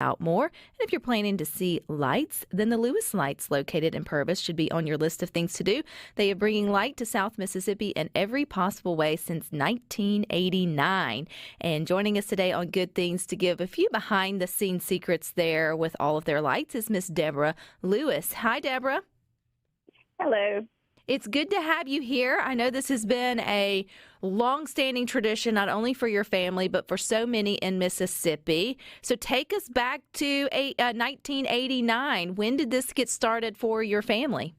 out more. And if you're planning to see lights, then the Lewis Lights located in Purvis should be on your list of things to do. They are bringing light to South Mississippi in every possible way since 1989. And joining us today on Good Things to give a few behind-the-scenes secrets there with all of their lights is Miss Deborah Lewis. Hi, Deborah. Hello. It's good to have you here. I know this has been a long-standing tradition, not only for your family, but for so many in Mississippi. So take us back to 1989. When did this get started for your family?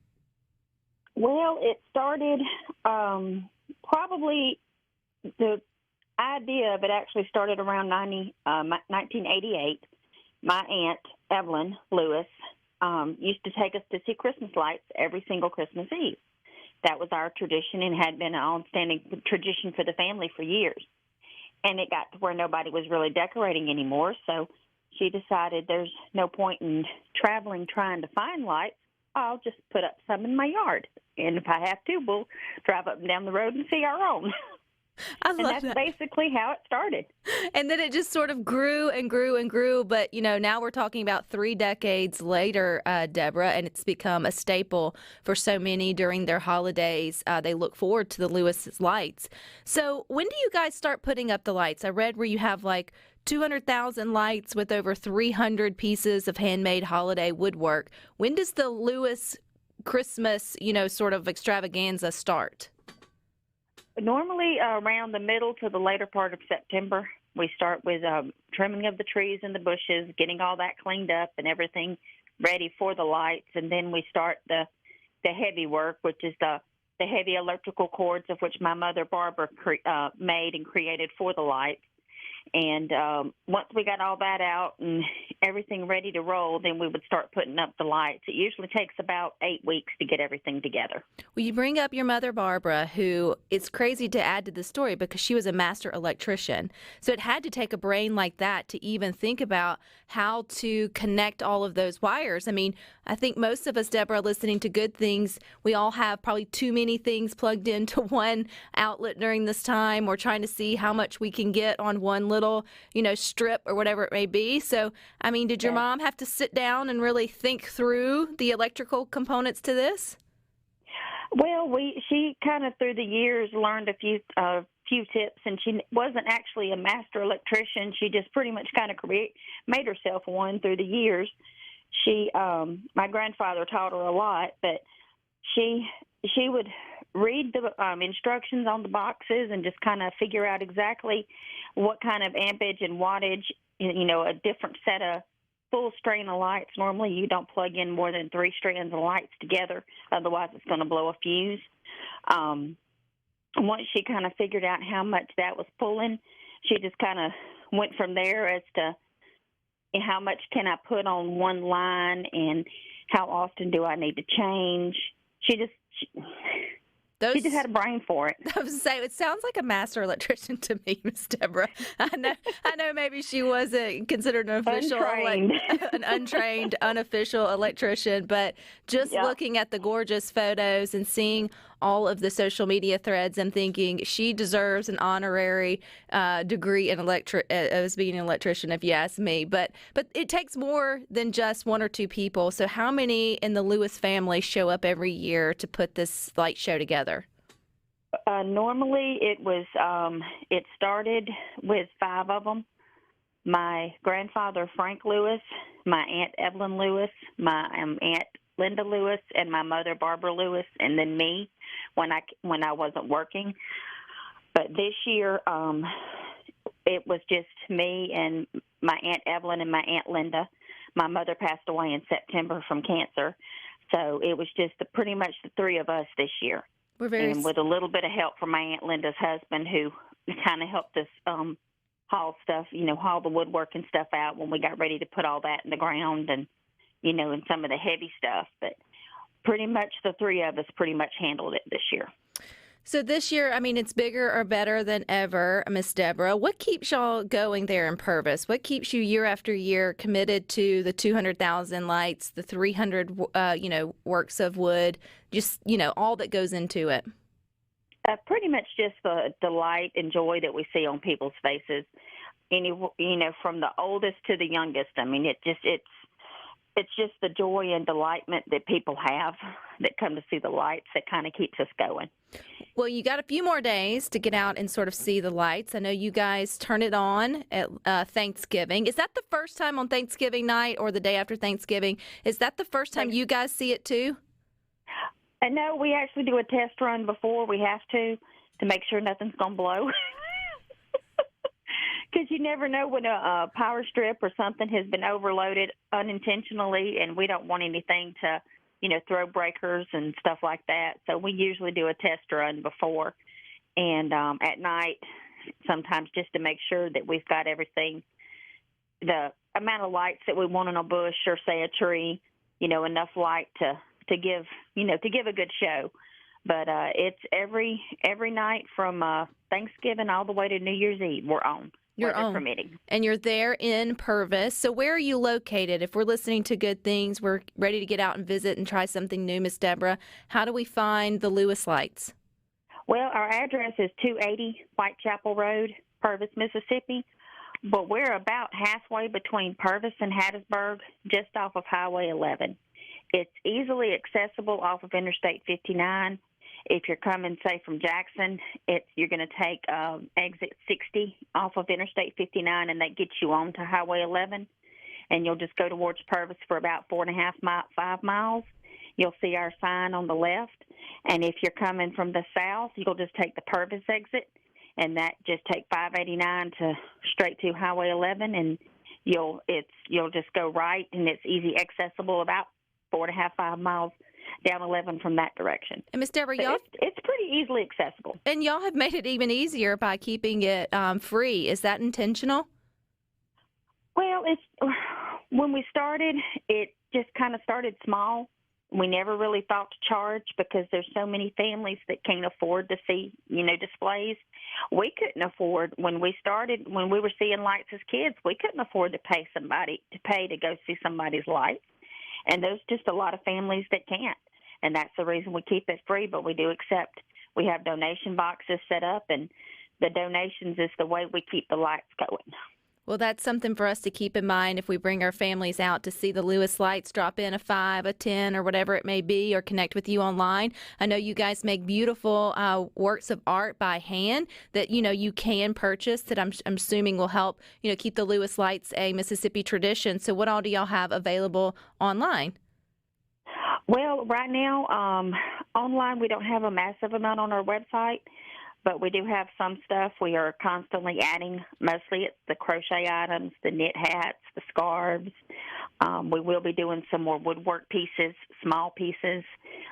Well, it started probably the idea of it actually started around 1988. My Aunt, Evelyn Lewis, used to take us to see Christmas lights every single Christmas Eve. That was our tradition and had been an long-standing tradition for the family for years. And it got to where nobody was really decorating anymore, so she decided there's no point in traveling trying to find lights. I'll just put up some in my yard. And if I have to, we'll drive up and down the road and see our own. I love and that's basically how it started. And then it just sort of grew and grew and grew. But, you know, now we're talking about 3 decades later, Deborah, and it's become a staple for so many during their holidays. They look forward to the Lewis lights. So when do you guys start putting up the lights? I read where you have like 200,000 lights with over 300 pieces of handmade holiday woodwork. When does the Lewis Christmas, sort of extravaganza start? Normally around the middle to the later part of September, we start with trimming of the trees and the bushes, getting all that cleaned up and everything ready for the lights, and then we start the heavy work, which is the heavy electrical cords of which my mother Barbara made and created for the lights. And once we got all that out and everything ready to roll, then we would start putting up the lights. It usually takes about 8 weeks to get everything together. Well, you bring up your mother, Barbara, who it's crazy to add to the story because she was a master electrician. So it had to take a brain like that to even think about how to connect all of those wires. I mean, I think most of us, Deborah, listening to Good Things, we all have probably too many things plugged into one outlet during this time. We're trying to see how much we can get on one little, strip or whatever it may be. So, I mean, did your mom have to sit down and really think through the electrical components to this? Well, she kind of through the years learned a few tips, and she wasn't actually a master electrician. She just pretty much kind of made herself one through the years. My grandfather taught her a lot, but she would read the instructions on the boxes and just kind of figure out exactly what kind of ampage and wattage, a different set of full strain of lights. Normally you don't plug in more than 3 strands of lights together, otherwise it's going to blow a fuse. Once she kind of figured out how much that was pulling, she just kind of went from there as to how much can I put on one line and how often do I need to change. She just had a brain for it. I was say it sounds like a master electrician to me, Miss Deborah. I know maybe she wasn't considered an official, an untrained, unofficial electrician, but just looking at the gorgeous photos and seeing all of the social media threads and thinking she deserves an honorary degree in as being an electrician, if you ask me. But it takes more than just 1 or 2 people. So how many in the Lewis family show up every year to put this light show together? Normally it started with 5 of them. My grandfather, Frank Lewis, my Aunt Evelyn Lewis, my Aunt Linda Lewis, and my mother, Barbara Lewis, and then me when I wasn't working. But this year, it was just me and my Aunt Evelyn and my Aunt Linda. My mother passed away in September from cancer, so it was just pretty much the 3 of us this year. And with a little bit of help from my Aunt Linda's husband, who kind of helped us haul the woodwork and stuff out when we got ready to put all that in the ground and and some of the heavy stuff. But pretty much the 3 of us pretty much handled it this year. So this year, I mean, it's bigger or better than ever, Miss Deborah. What keeps y'all going there in Purvis? What keeps you year after year committed to the 200,000 lights, the 300, works of wood, just, all that goes into it? Pretty much just the delight and joy that we see on people's faces. from the oldest to the youngest. I mean, it's just the joy and delightment that people have that come to see the lights that kind of keeps us going. Well, you got a few more days to get out and sort of see the lights. I know you guys turn it on at Thanksgiving. Is that the first time on Thanksgiving night or the day after Thanksgiving? Is that the first time you guys see it too? No, we actually do a test run before. We have to make sure nothing's going to blow. Because you never know when a power strip or something has been overloaded unintentionally, and we don't want anything to, throw breakers and stuff like that. So we usually do a test run before, and at night, sometimes just to make sure that we've got everything, the amount of lights that we want on a bush or say a tree, enough light to give a good show. But it's every night from Thanksgiving all the way to New Year's Eve we're on. You're on. Permitting. And you're there in Purvis. So where are you located? If we're listening to good things, we're ready to get out and visit and try something new, Miss Deborah. How do we find the Lewis lights? Well, our address is 280 Whitechapel Road, Purvis, Mississippi. But we're about halfway between Purvis and Hattiesburg, just off of Highway 11. It's easily accessible off of Interstate 59. If you're coming, say, from Jackson, you're going to take exit 60 off of Interstate 59, and that gets you on to Highway 11. And you'll just go towards Purvis for about 5 miles. You'll see our sign on the left. And if you're coming from the south, you'll just take the Purvis exit, and that just take 589 to straight to Highway 11, and you'll just go right, and it's easy accessible about 5 miles down 11 from that direction. And Miss Deborah, it's pretty easily accessible. And y'all have made it even easier by keeping it free. Is that intentional? Well, when we started, it just kind of started small. We never really thought to charge because there's so many families that can't afford to see, displays. We couldn't afford when we started, when we were seeing lights as kids, we couldn't afford to pay to go see somebody's lights. And there's just a lot of families that can't. And that's the reason we keep it free, but we do accept. We have donation boxes set up, and the donations is the way we keep the lights going. Well, that's something for us to keep in mind if we bring our families out to see the Lewis lights, drop in a 5, a 10, or whatever it may be, or connect with you online. I know you guys make beautiful works of art by hand that, you can purchase that I'm assuming will help, keep the Lewis lights a Mississippi tradition. So what all do y'all have available online? Well, right now, online we don't have a massive amount on our website, but we do have some stuff. We are constantly adding. Mostly it's the crochet items, the knit hats, the scarves. We will be doing some more woodwork pieces, small pieces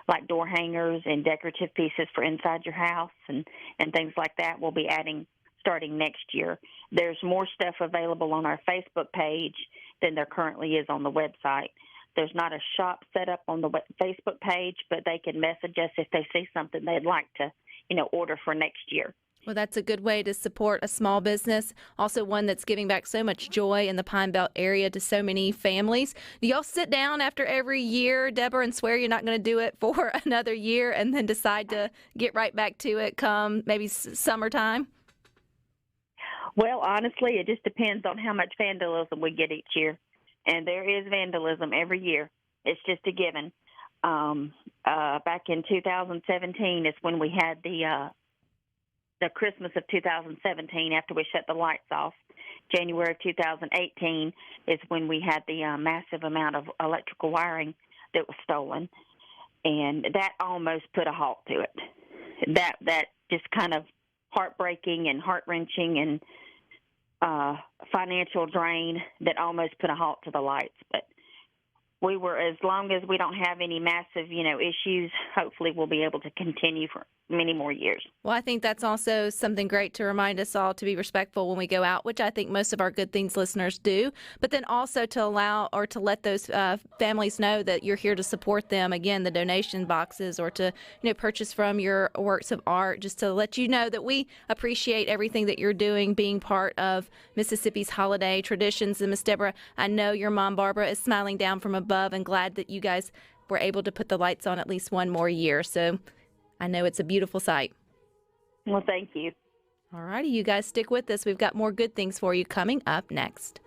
like door hangers and decorative pieces for inside your house and things like that. We'll be adding starting next year. There's more stuff available on our Facebook page than there currently is on the website. There's not a shop set up on the Facebook page, but they can message us if they see something they'd like to, order for next year. Well, that's a good way to support a small business, also one that's giving back so much joy in the Pine Belt area to so many families. Do y'all sit down after every year, Deborah, and swear you're not going to do it for another year and then decide to get right back to it come maybe summertime? Well, honestly, it just depends on how much vandalism we get each year. And there is vandalism every year. It's just a given. Back in 2017 is when we had the Christmas of 2017 after we shut the lights off. January of 2018 is when we had the massive amount of electrical wiring that was stolen. And that almost put a halt to it. That just kind of heartbreaking and heart-wrenching and financial drain that almost put a halt to the lights. But we were, as long as we don't have any massive, issues, hopefully we'll be able to continue for many more years. Well, I think that's also something great to remind us all to be respectful when we go out, which I think most of our Good Things listeners do, but then also to allow or to let those families know that you're here to support them. Again, the donation boxes or to, purchase from your works of art, just to let you know that we appreciate everything that you're doing, being part of Mississippi's holiday traditions. And Miss Deborah, I know your mom, Barbara, is smiling down from above and glad that you guys were able to put the lights on at least one more year. So I know it's a beautiful sight. Well, thank you. All righty, you guys stick with us. We've got more good things for you coming up next.